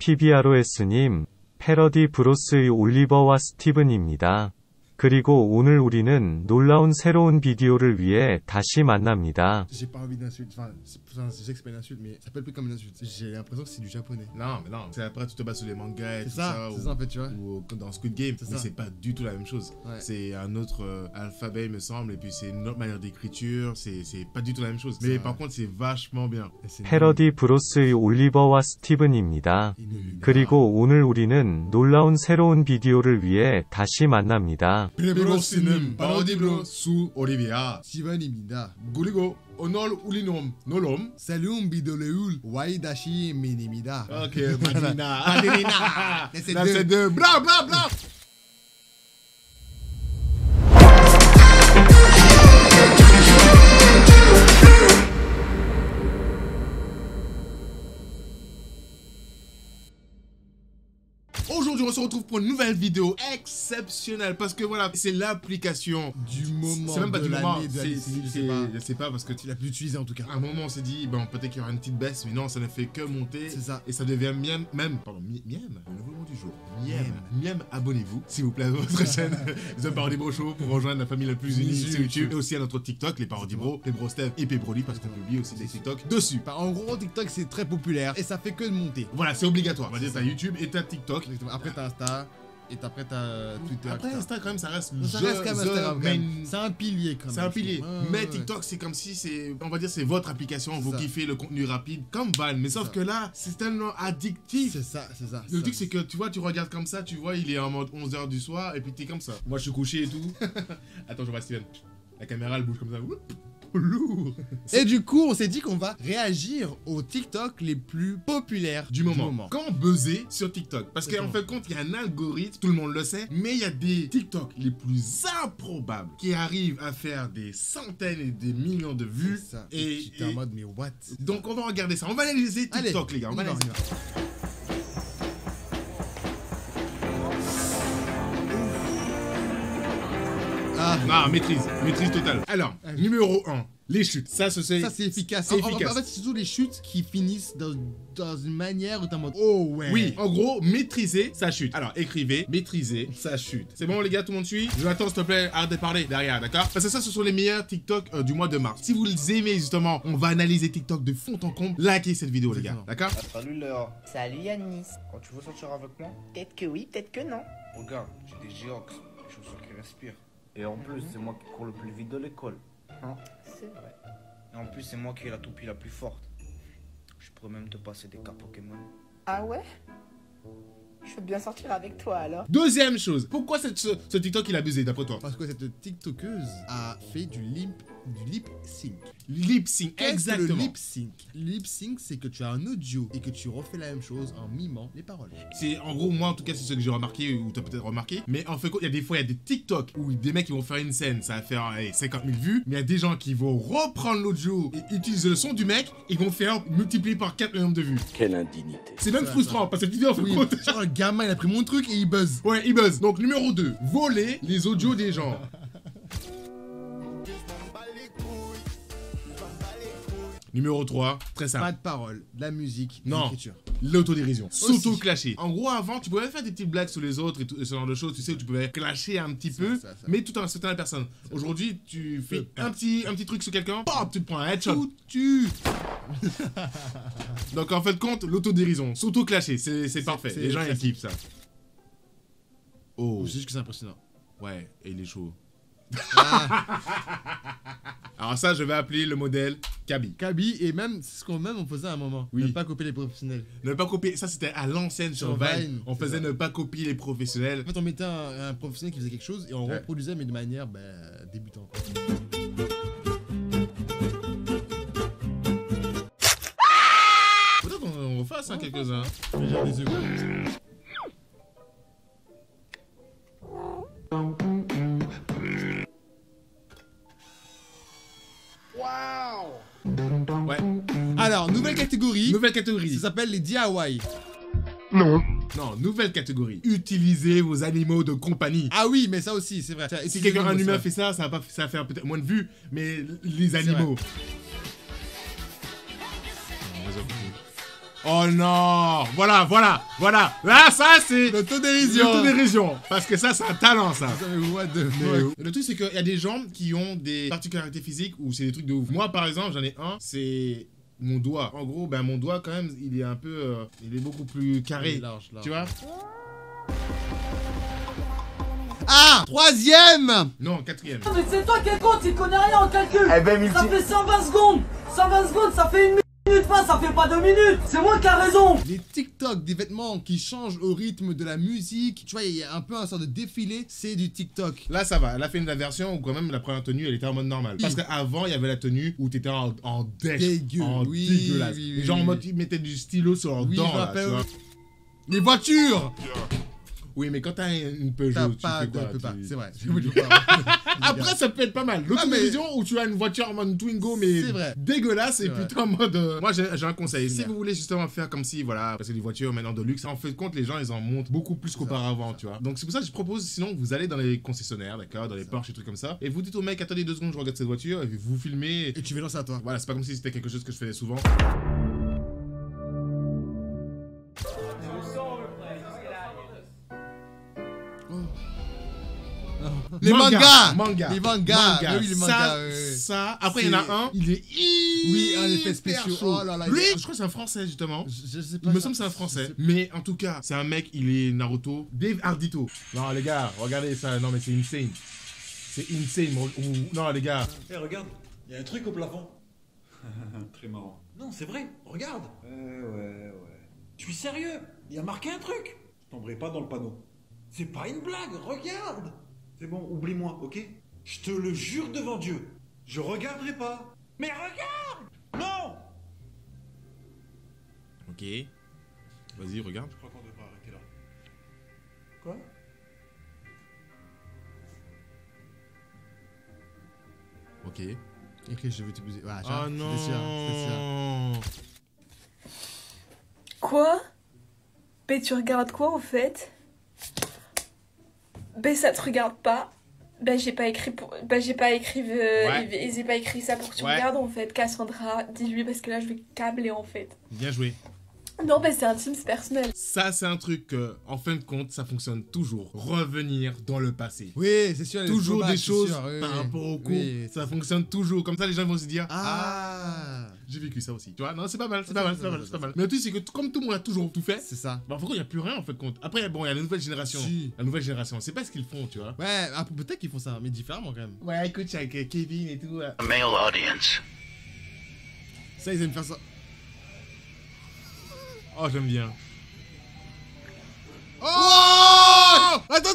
PBROS님, 패러디 브로스의 올리버와 스티븐입니다. 그리고 오늘 우리는 놀라운 새로운 비디오를 위해 다시 만납니다. J'ai pas envie d'insulte, enfin, je sais que c'est pas une insulte, mais ça s'appelle plus comme une insulte. J'ai l'impression que c'est du japonais. Non, mais non, c'est après tu te bases sur les mangas et tout ça. C'est ça en fait, tu vois. Ou dans Squid Game, mais c'est pas du tout la même chose. Ouais. C'est un autre alphabet, il me semble, et puis c'est une autre manière d'écriture, c'est pas du tout la même chose. Mais par contre, c'est vachement bien. 패러디 브로스의 올리버와 스티븐입니다. 그리고 오늘 우리는 놀라운 새로운 비디오를 위해 다시 만납니다. Bros parodi bro su Olivia. Steven입니다. Goligo onol ulinom nolom. Salut bidoleul waidashi minimida. Ok, Madina. Madina. C'est deux. Bla bla bla. Aujourd'hui, on se retrouve pour une nouvelle vidéo exceptionnelle parce que voilà, c'est l'application du moment. C'est même pas de du moment, je sais pas parce que tu l'as plus utilisé en tout cas. À un moment, on s'est dit, ben peut-être qu'il y aura une petite baisse, mais non, ça ne fait que monter. C'est ça. Et ça devient miam, le nouveau mot du jour. Miam, abonnez-vous, s'il vous plaît, à votre chaîne The Parody Bro Show pour rejoindre la famille la plus unie sur YouTube. Et aussi à notre TikTok, les Parody Bro, les Bro Steph et Pébroli, parce qu'on publie aussi des TikTok dessus. En gros, TikTok c'est très populaire et ça fait que de monter. Voilà, c'est obligatoire. On va dire, t'as YouTube et t'as TikTok. Après, t'as Insta. Et après t'as Twitter. Après Insta quand même ça reste comme Instagram. C'est un pilier quand même. C'est un pilier. Mais TikTok c'est comme si c'est, on va dire c'est votre application, vous kiffez le contenu rapide comme Vine. Mais sauf que là c'est tellement addictif. C'est ça. Le truc c'est que tu vois, tu regardes comme ça, tu vois il est en mode 11h du soir et puis t'es comme ça. Moi je suis couché et tout. Attends je vois Steven. La caméra elle bouge comme ça. Lourd. Et du coup, on s'est dit qu'on va réagir aux TikTok les plus populaires du moment. Quand buzzer sur TikTok. Parce qu'en fait, compte, il y a un algorithme, tout le monde le sait, mais il y a des TikTok les plus improbables qui arrivent à faire des centaines et des millions de vues. Ça. Et tu es en mode, mais what? Donc, on va regarder ça. On va analyser TikTok, allez, les gars. On va analyser. Ah, maîtrise totale. Alors, numéro 1, les chutes. Ça c'est efficace. C'est efficace. En fait, c'est surtout les chutes qui finissent dans une manière où t'es en mode oh ouais. Oui, en gros, maîtriser sa chute. Alors, écrivez, maîtriser sa chute. C'est bon, les gars, tout le monde suit? Jonathan, s'il te plaît, arrête de parler derrière, d'accord? Parce que ça, ce sont les meilleurs TikTok du mois de mars. Si vous les aimez, justement, on va analyser TikTok de fond en comble. Likez cette vidéo, les gars, d'accord? Salut Léa. Salut Yanis. Quand tu veux sortir avec moi, Peut-être que oui, peut-être que non. regarde, j'ai des Geox, des chaussures qui respirent. Et en plus, c'est moi qui cours le plus vite de l'école. Hein? C'est vrai. Et en plus, c'est moi qui ai la toupie la plus forte. Je pourrais même te passer des cartes Pokémon. Ah ouais? Je veux bien sortir avec toi alors. Deuxième chose, pourquoi ce TikTok il a abusé d'après toi? Parce que cette TikTokeuse a fait du lip sync. Lip sync, exactement. Le lip sync. Le lip sync, c'est que tu as un audio et que tu refais la même chose en mimant les paroles. C'est en gros, moi en tout cas, c'est ce que j'ai remarqué ou t'as peut-être remarqué. Mais en fait, il y a des fois, il y a des TikTok où des mecs qui vont faire une scène, ça va faire 50 000 vues. Mais il y a des gens qui vont reprendre l'audio et utiliser le son du mec et vont faire multiplier par 4 le nombre de vues. Quelle indignité. C'est même frustrant parce que cette vidéo en fait compte. Genre, un gamin, il a pris mon truc et il buzz. Ouais, il buzz. Donc, numéro 2, voler les audios des gens. Numéro 3, très simple. Pas de paroles, de la musique, de non, l'écriture. L'autodérision. S'auto-clasher. En gros, avant, tu pouvais faire des petites blagues sur les autres et tout, ce genre de choses, tu sais, où tu pouvais clasher un petit peu, mais tout en respectant la personne. Aujourd'hui, tu fais un petit truc sur quelqu'un, pop, tu te prends un headshot. Tout tue. Donc, en fait, compte, l'autodérision. S'auto-clasher, c'est parfait. Les gens, ils kiffent ça. Oh. C'est juste que c'est impressionnant. Ouais, et il est chaud. Alors ça, je vais appeler le modèle Kaby. Kaby, et même, c'est ce qu'on on faisait à un moment. Oui. Ne pas copier les professionnels. Ne pas copier, ça c'était à l'ancienne sur Vine. On faisait ne pas copier les professionnels. En fait, on mettait un professionnel qui faisait quelque chose et on reproduisait, mais de manière débutante. Peut-être qu'on refasse quelques-uns. J'ai des yeux. Ouais. Alors, nouvelle catégorie. Nouvelle catégorie. Ça s'appelle les DIY. Non. Non, nouvelle catégorie. Utilisez vos animaux de compagnie. Ah oui, mais ça aussi, c'est vrai. Si quelqu'un, un humain fait ça, ça va faire peut-être moins de vues, mais les animaux. Oh non. Voilà. Là, ça, c'est... L'autodérision. L'autodérision. Parce que ça, c'est un talent, ça. What the Mais fuck. le truc, c'est qu'il y a des gens qui ont des particularités physiques où c'est des trucs de ouf. Moi, par exemple, j'en ai un, c'est mon doigt. En gros, ben, mon doigt, quand même, il est un peu... il est beaucoup plus carré. Large. Tu vois? Ah, 3ème. Non, 4ème. Mais c'est toi qui es con, tu connais rien en calcul. Eh ben, Ça fait 120 secondes. 120 secondes, ça fait 1 minute pas, ça fait pas 2 minutes. C'est moi qui a raison. Les TikTok des vêtements qui changent au rythme de la musique, tu vois, il y a un peu un sort de défilé, c'est du TikTok. Là, ça va. Elle a fait une version où, quand même, la première tenue, elle était en mode normal. Parce qu'avant, il y avait la tenue où t'étais en dèche. Dégueu, En oui, dégueulasse. oui, Genre, en oui. mode, ils mettaient du stylo sur leurs Oui, dents, je là, rappelle. tu vois. Les voitures. Oui, mais quand t'as une Peugeot, T'as tu pas fais de... quoi, peux pas, tu- c'est vrai. Je peux pas. Après, ça peut être pas mal. L'autre Ah, mais- vision où tu as une voiture en mode Twingo, mais C'est vrai. dégueulasse, et C'est vrai. puis t'es en mode. Moi, j'ai un conseil. Si bien. vous voulez justement faire comme si, voilà, parce que les voitures maintenant de luxe, en fait, compte, les gens, ils en montent beaucoup plus qu'auparavant, tu vois. Donc, c'est pour ça que je propose, sinon, vous allez dans les concessionnaires, d'accord, dans les Porsche et trucs comme ça, et vous dites au mec, attendez 2 secondes, je regarde cette voiture, et vous filmez. Et tu veux lancer à toi. Voilà, c'est pas comme si c'était quelque chose que je faisais souvent. Les mangas. Manga. Les mangas. Oui, les mangas. Ça, ouais. ça. Après, il y en a un, il est Oui, un effet hyper spécial. chaud. Oh là là, Lui, il est- je crois que c'est un français, justement. Je sais pas. Il me ça. semble que c'est un français. Mais en tout cas, c'est un mec, il est Naruto. Dave Ardito. Non, les gars, regardez ça. Non, mais c'est insane. C'est insane. Non, les gars. Eh, regarde, il y a un truc au plafond. Très marrant. Non, c'est vrai, regarde. Ouais. Je suis sérieux, il y a marqué un truc. Je tomberai pas dans le panneau. C'est pas une blague, regarde. C'est bon, oublie-moi, ok? Je te le jure devant Dieu. Je regarderai pas. Mais regarde! Non! Ok. Vas-y, regarde. Je crois qu'on devrait arrêter là. Quoi? Ok. Écris, je vais te baiser. Ah, Oh c'était sûr, c'était sûr. non. Quoi? Ben tu regardes quoi en fait? Ben ça te regarde pas. Ben j'ai pas écrit pour... Ben j'ai pas écrit... Ouais. Ils ont pas écrit ça pour que tu Ouais. regardes en fait. Cassandra, dis-lui parce que là je vais câbler en fait. Bien joué. Non ben c'est intime, c'est personnel. Ça, c'est un truc que, en fin de compte, ça fonctionne toujours. Revenir dans le passé. Oui, c'est sûr. les Toujours faux des matchs, choses c'est sûr, oui, par oui. rapport au coup. Oui. Ça fonctionne toujours. Comme ça, les gens vont se dire Ah. j'ai vécu ça aussi. Tu vois, non, c'est pas mal, c'est C'est pas ça, mal, c'est c'est pas ça, mal, c'est c'est pas ça. mal. Mais le truc, c'est que comme tout le monde a toujours tout fait, C'est ça. bah, en fait, il n'y a plus rien en fait compte. Après, bon, il y a la nouvelle génération. Si. La nouvelle génération, c'est pas ce qu'ils font, tu vois. Ouais, peut-être qu'ils font ça, mais différemment quand même. Ouais, écoute, avec Kevin et tout. Ça, ils aiment faire ça. Oh, j'aime bien. Oh Attends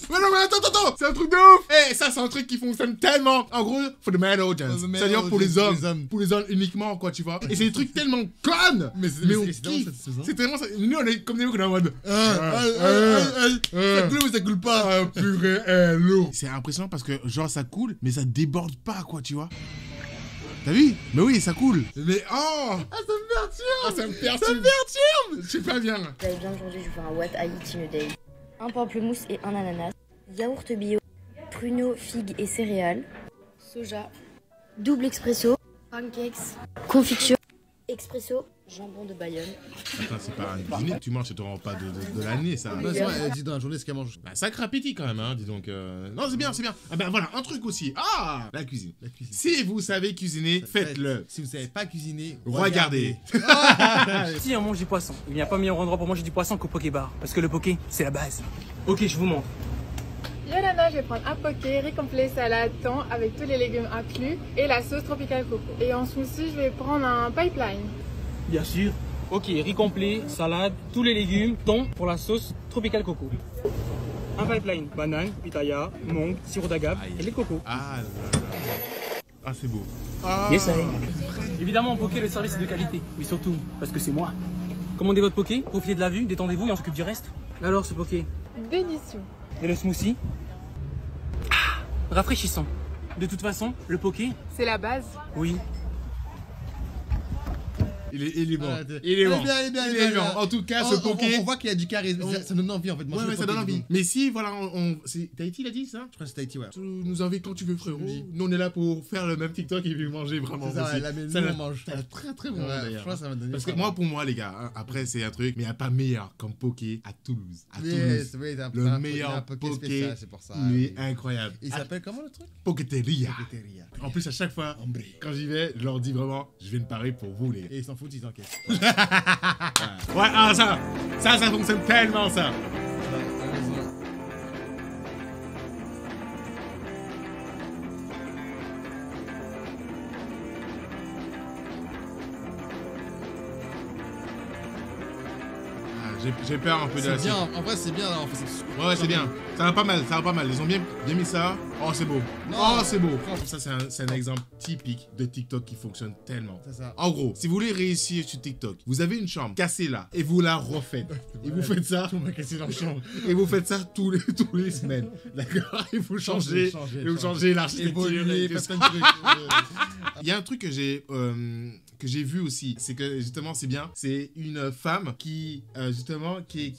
Mais non, mais attends c'est un truc de ouf. Eh, ça, c'est un truc qui fonctionne tellement. En gros, for the male audience. For the male C'est-à-dire pour les audience, hommes. Pour les hommes uniquement, quoi, tu vois. Et c'est des trucs tellement connes. Mais on c'est tellement kiffe. satisfaisant. C'est tellement ça. Nous, on est comme des mecs, on est en mode. Ça coule ou ça coule pas? Ah, purée, lourd. C'est impressionnant parce que, genre, ça coule, mais ça déborde pas, quoi, tu vois. T'as vu? Mais oui, ça coule. Mais oh! Ah, ça me perturbe! Ah, ça me perturbe! Je suis pas bien. Vous allez bien, aujourd'hui je vous fais un what I eat in a day. Un pamplemousse et un ananas, yaourt bio, pruneaux, figues et céréales, soja, double expresso, pancakes, confiture, expresso, jambon de Bayonne. Attends, c'est pas un dîner que tu manges, c'est ton repas de l'année, ça. Non, c'est vrai, elle dit dans la journée ce qu'elle mange. Bah, sacré appétit quand même, hein, dis donc. Non, c'est bien, c'est bien. Ah ben voilà, un truc aussi. Ah, la cuisine. La cuisine. Si vous savez cuisiner, faites-le. Si vous savez pas cuisiner, Regardez. Si on mange du poisson, il n'y a pas meilleur endroit pour manger du poisson qu'au Pokébar. Parce que le Poké, c'est la base. Ok, je vous montre. Yolanda, je vais prendre un poké, riz complet, salade, thon avec tous les légumes inclus et la sauce tropicale coco. Et en smoothie, je vais prendre un pipeline. Bien sûr. Ok, riz complet, salade, tous les légumes, thon pour la sauce tropicale coco. Un pipeline, banane, pitaya, mangue, sirop d'agave et lait de coco. Ah là là. Ah, c'est beau. Ah. Yes, I. Évidemment, en poké, le service est de qualité. Mais surtout, parce que c'est moi. Commandez votre poké, profitez de la vue, détendez-vous et on s'occupe du reste. Alors, ce poké. Délicieux. Et le smoothie. Rafraîchissant. De toute façon, le poké, C'est la base. oui. Il est bon. Ah, Il est bon. bien. Il est bon. En tout cas, ce poké. On voit qu'il y a du charisme. Ça donne envie en fait. Ouais, ça donne envie. Mais si, voilà, c'est Tahiti, il a dit ça? Je crois que c'est Tahiti, ouais. Tu nous invites quand tu veux, frérot. Nous, on est là pour faire le même TikTok et puis manger vraiment. C'est ça, aussi. la nous, Ça on mange. Ça a très très bon Ouais, d'ailleurs. franchement, ça m'a donné Parce que faim. moi, pour moi, les gars, hein, après, c'est un truc, mais il n'y a pas meilleur comme poké à Toulouse. À Toulouse. Oui, t'as Le un meilleur poké poké, spécial, c'est pour ça. il est incroyable. Il s'appelle comment le truc? Poketeria. Poketeria. En plus, à chaque fois, quand j'y vais, je leur dis vraiment, je viens de Paris pour vous, les gars. Et ils s'en foutent, ils encaissent. Ouais, ah, ça fonctionne tellement, ça. J'ai peur un peu de la C'est bien, en vrai, c'est bien. En fait, Ouais, c'est bien. Ça va pas mal, Ils ont bien mis ça. Oh, c'est beau. Oh, c'est beau. Ça, c'est un exemple typique de TikTok qui fonctionne tellement. C'est ça. En gros, si vous voulez réussir sur TikTok, vous avez une chambre, cassez-la et vous la refaites. Et vous faites ça. On va casser leur chambre. Et vous faites ça tous les semaines. D'accord? Et vous changez l'architecture. Évoluer, et tout faire ça. plein de trucs. Il y a un truc que j'ai vu aussi, c'est que justement c'est bien, c'est une femme qui justement qui est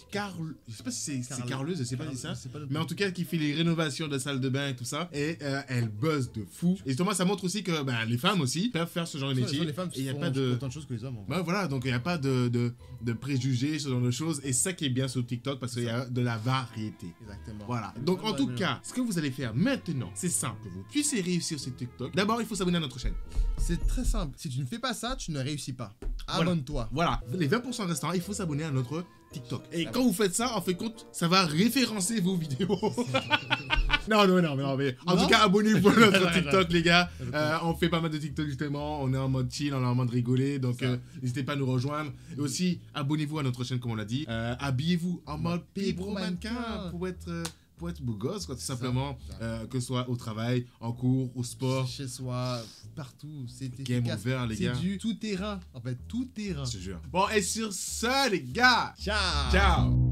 je sais pas si c'est carleuse, je sais pas si c'est ça, mais en tout cas qui fait les rénovations de salles de bain et tout ça, et elle buzz de fou. Et justement ça montre aussi que les femmes aussi peuvent faire ce genre de métier. Les femmes et il y a font pas de autant de choses que les hommes. bah voilà, donc il n'y a pas de préjugés, ce genre de choses, et ça qui est bien sur TikTok parce qu'il y a de la variété. Exactement. Voilà. Donc en tout cas, ce que vous allez faire maintenant, c'est simple, que vous puissiez réussir sur TikTok. D'abord, il faut s'abonner à notre chaîne. C'est très simple. Si tu ne fais pas ça, tu ne réussis pas. Abonne-toi. Voilà. Les 20% restants, il faut s'abonner à notre TikTok. Et quand vous faites ça, en fait compte, ça va référencer vos vidéos. mais en tout cas, abonnez-vous à notre TikTok, les gars. On fait pas mal de TikTok justement. On est en mode chill, on est en mode rigoler. Donc, n'hésitez pas à nous rejoindre. Et aussi, abonnez-vous à notre chaîne, comme on l'a dit. Habillez-vous en mode Pébro mannequin pour être beau gosse, quoi, tout simplement. Que ce soit au travail, en cours, au sport. Chez soi, partout. C'est Game efficace. over, les gars. C'est du tout terrain. En fait, tout terrain. Je te jure. Bon, et sur ça, les gars. Ciao. Ciao.